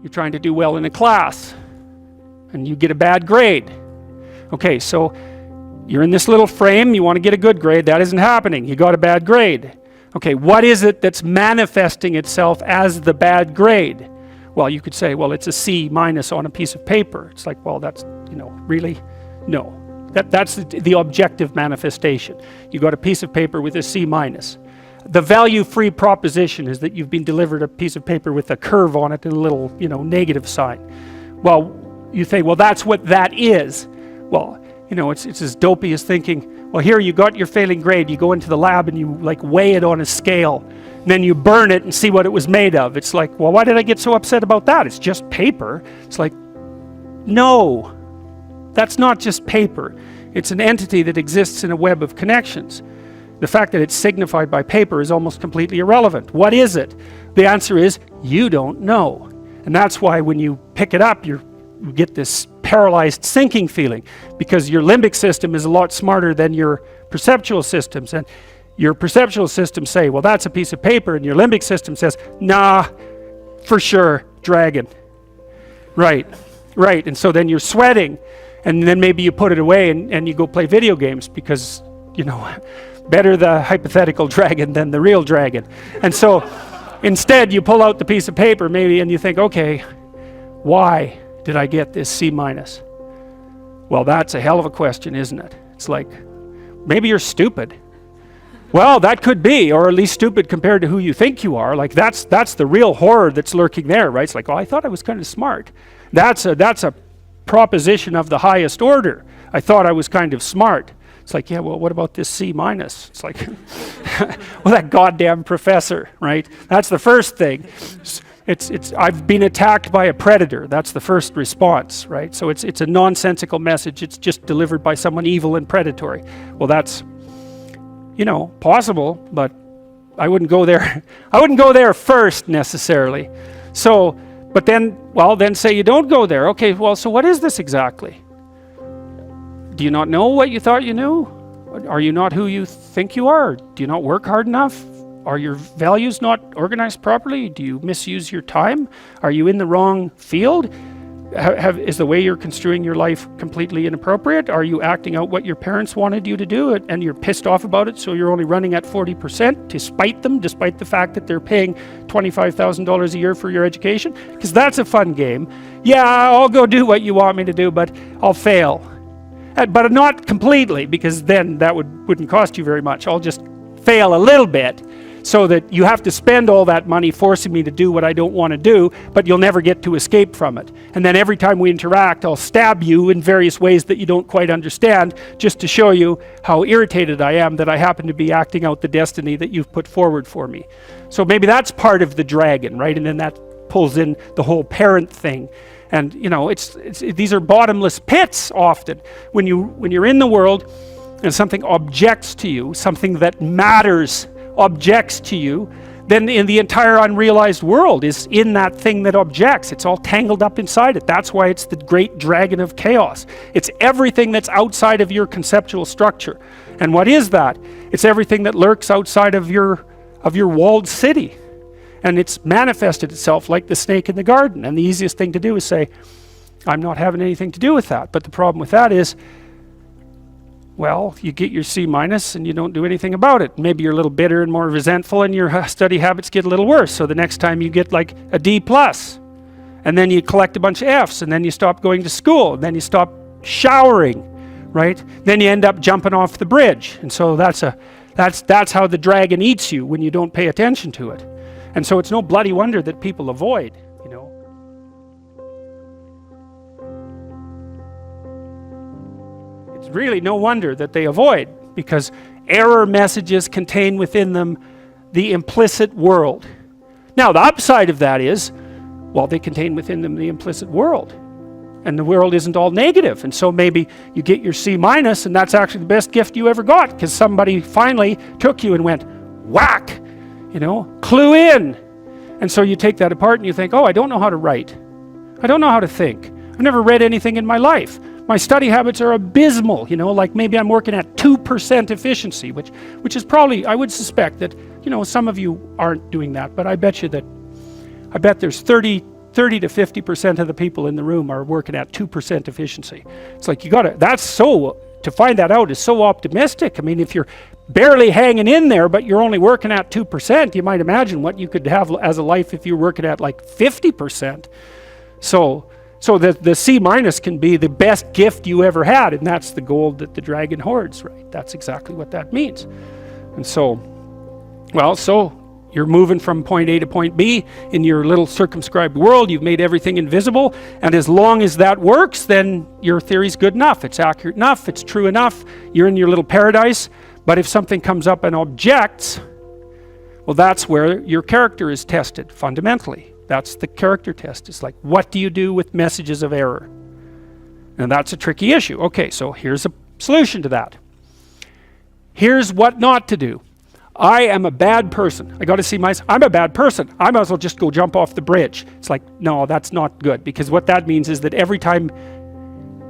You're trying to do well in a class, and you get a bad grade. Okay, so you're in this little frame, you want to get a good grade, that isn't happening, you got a bad grade. Okay, what is it that's manifesting itself as the bad grade? Well, you could say, well, it's a C- on a piece of paper. It's like, well, that's, really? No. That's the objective manifestation. You got a piece of paper with a C-. The value-free proposition is that you've been delivered a piece of paper with a curve on it and a little, negative sign. Well, you think, well, that's what that is. Well, it's as dopey as thinking, well, here you got your failing grade, you go into the lab and you weigh it on a scale, and then you burn it and see what it was made of. It's like, well, why did I get so upset about that? It's just paper. It's like, no, that's not just paper. It's an entity that exists in a web of connections. The fact that it's signified by paper is almost completely irrelevant. What is it? The answer is, you don't know. And that's why when you pick it up, you get this paralyzed sinking feeling, because your limbic system is a lot smarter than your perceptual systems. And your perceptual systems say, well, that's a piece of paper, and your limbic system says, nah, for sure, dragon. Right. And so then you're sweating, and then maybe you put it away and you go play video games because, better the hypothetical dragon than the real dragon. And so instead you pull out the piece of paper maybe and you think, okay, why did I get this C-? Well, that's a hell of a question, isn't it? It's like, maybe you're stupid. Well, that could be, or at least stupid compared to who you think you are. Like that's the real horror that's lurking there, right? It's like, oh, I thought I was kind of smart. That's a proposition of the highest order. I thought I was kind of smart. It's like, yeah, well, what about this C-? It's like, well, that goddamn professor, right? That's the first thing. I've been attacked by a predator. That's the first response, right? So it's a nonsensical message. It's just delivered by someone evil and predatory. Well, that's, possible, but I wouldn't go there. I wouldn't go there first necessarily. So, but then say you don't go there. Okay, well, so what is this exactly? Do you not know what you thought you knew? Are you not who you think you are? Do you not work hard enough? Are your values not organized properly? Do you misuse your time? Are you in the wrong field? Is the way you're construing your life completely inappropriate? Are you acting out what your parents wanted you to do and you're pissed off about it, so you're only running at 40% to spite them, despite the fact that they're paying $25,000 a year for your education? Because that's a fun game. Yeah, I'll go do what you want me to do, but I'll fail. But not completely, because then that wouldn't cost you very much. I'll just fail a little bit, so that you have to spend all that money forcing me to do what I don't want to do, but you'll never get to escape from it. And then every time we interact, I'll stab you in various ways that you don't quite understand, just to show you how irritated I am that I happen to be acting out the destiny that you've put forward for me. So maybe that's part of the dragon, right? And then that pulls in the whole parent thing. And these are bottomless pits often. When you're in the world and something objects to you, something that matters objects to you, then in the entire unrealized world is in that thing that objects. It's all tangled up inside it. That's why it's the great dragon of chaos. It's everything that's outside of your conceptual structure. And what is that? It's everything that lurks outside of your walled city. And it's manifested itself like the snake in the garden. And the easiest thing to do is say, I'm not having anything to do with that. But the problem with that is, well, you get your C- and you don't do anything about it. Maybe you're a little bitter and more resentful, and your study habits get a little worse. So the next time you get like a D+, and then you collect a bunch of Fs, and then you stop going to school, and then you stop showering, right? Then you end up jumping off the bridge. And so that's how the dragon eats you when you don't pay attention to it. And so it's no bloody wonder that people avoid, It's really no wonder that they avoid, because error messages contain within them the implicit world. Now, the upside of that is, well, they contain within them the implicit world. And the world isn't all negative. And so maybe you get your C-, and that's actually the best gift you ever got, because somebody finally took you and went, whack! Clue in. And so you take that apart and you think, oh, I don't know how to write. I don't know how to think. I've never read anything in my life. My study habits are abysmal, like maybe I'm working at 2% efficiency, which is probably, I would suspect that, some of you aren't doing that, but I bet there's 30 30 to 50% of the people in the room are working at 2% efficiency. It's like to find that out is so optimistic. I mean, if you're barely hanging in there, but you're only working at 2%, you might imagine what you could have as a life if you're working at like 50%. So the C minus can be the best gift you ever had, and that's the gold that the dragon hoards, right? That's exactly what that means. And so you're moving from point A to point B in your little circumscribed world. You've made everything invisible. And as long as that works, then your theory's good enough. It's accurate enough. It's true enough. You're in your little paradise. But if something comes up and objects, well, that's where your character is tested fundamentally. That's the character test. It's like, what do you do with messages of error? And that's a tricky issue. Okay, so here's a solution to that. Here's what not to do. I am a bad person. I got to see myself. I'm a bad person. I might as well just go jump off the bridge. It's like, no, that's not good, because what that means is that every time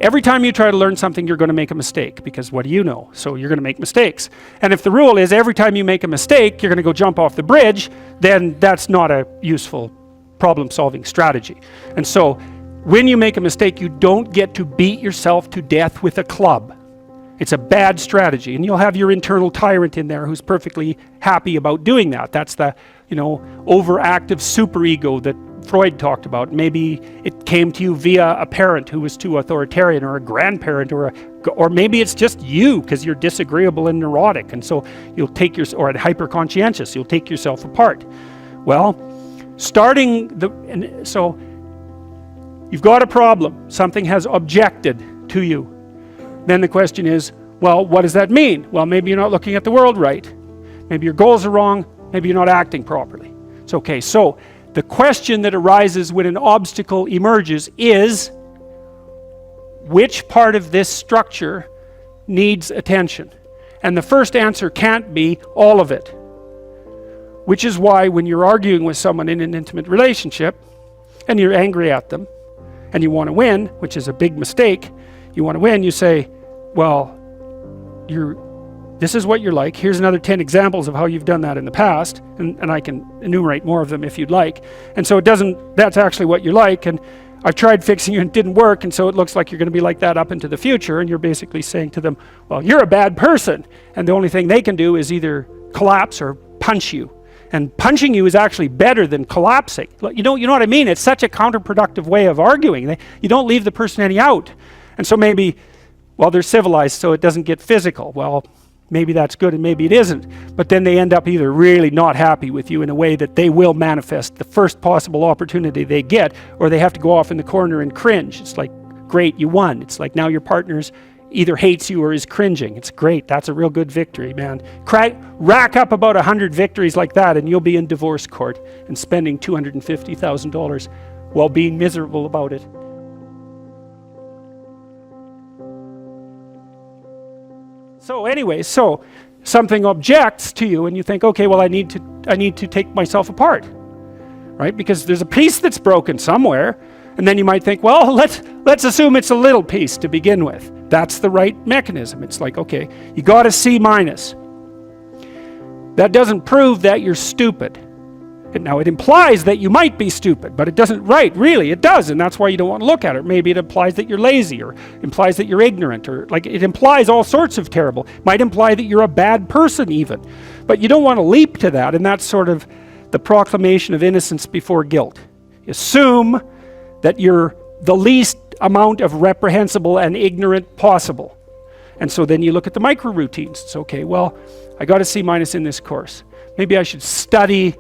you try to learn something, you're going to make a mistake, because what do you know? So you're going to make mistakes. And if the rule is every time you make a mistake, you're going to go jump off the bridge, then that's not a useful problem-solving strategy. And so when you make a mistake, you don't get to beat yourself to death with a club. It's a bad strategy, and you'll have your internal tyrant in there who's perfectly happy about doing that. That's the, overactive superego that Freud talked about. Maybe it came to you via a parent who was too authoritarian, or a grandparent, or maybe it's just you because you're disagreeable and neurotic, and so you'll take or hyper-conscientious. You'll take yourself apart. Well, so you've got a problem. Something has objected to you. Then the question is, well, what does that mean? Well, maybe you're not looking at the world right. Maybe your goals are wrong. Maybe you're not acting properly. It's okay. So the question that arises when an obstacle emerges is, which part of this structure needs attention? And the first answer can't be all of it. Which is why when you're arguing with someone in an intimate relationship, and you're angry at them, and you want to win, which is a big mistake, you want to win, you say, well, this is what you're like. Here's another 10 examples of how you've done that in the past, and I can enumerate more of them if you'd like. And so that's actually what you're like, and I've tried fixing you and it didn't work, and so it looks like you're going to be like that up into the future, and you're basically saying to them, well, you're a bad person, and the only thing they can do is either collapse or punch you. And punching you is actually better than collapsing. You know what I mean? It's such a counterproductive way of arguing. You don't leave the person any out. And so maybe, well, they're civilized, so it doesn't get physical. Well, maybe that's good and maybe it isn't. But then they end up either really not happy with you in a way that they will manifest the first possible opportunity they get, or they have to go off in the corner and cringe. It's like, great, you won. It's like now your partner's either hates you or is cringing. It's great. That's a real good victory, man. Rack up about 100 victories like that, and you'll be in divorce court and spending $250,000 while being miserable about it. So anyway, something objects to you, and you think, okay, well, I need to take myself apart, right? Because there's a piece that's broken somewhere, and then you might think, well, let's assume it's a little piece to begin with. That's the right mechanism. It's like, okay, you got a C minus. That doesn't prove that you're stupid. Now, it implies that you might be stupid, but it doesn't, right, really, it does, and that's why you don't want to look at it. Maybe it implies that you're lazy, or implies that you're ignorant, or like it implies all sorts of terrible. Might imply that you're a bad person even. But you don't want to leap to that, and that's sort of the proclamation of innocence before guilt. You assume that you're the least amount of reprehensible and ignorant possible. And so then you look at the micro routines. It's okay, well, I got a C minus in this course. Maybe I should study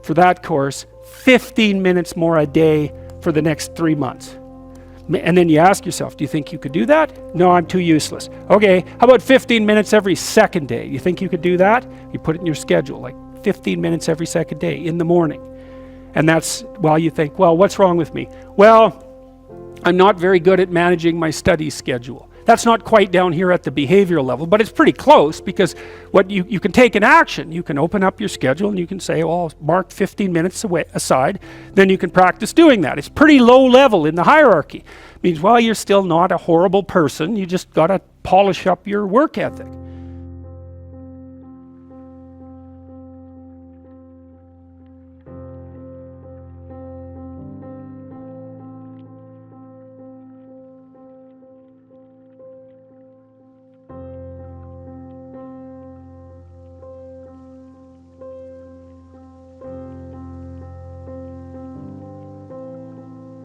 for that course 15 minutes more a day for the next 3 months. And then you ask yourself, do you think you could do that? No, I'm too useless. Okay, how about 15 minutes every second day? You think you could do that? You put it in your schedule, like 15 minutes every second day in the morning. And that's, well, you think, well, what's wrong with me? Well, I'm not very good at managing my study schedule. That's not quite down here at the behavioral level, but it's pretty close, because what you can take an action. You can open up your schedule and you can say, well, I'll mark 15 minutes aside. Then you can practice doing that. It's pretty low level in the hierarchy. It means, well, you're still not a horrible person. You just got to polish up your work ethic.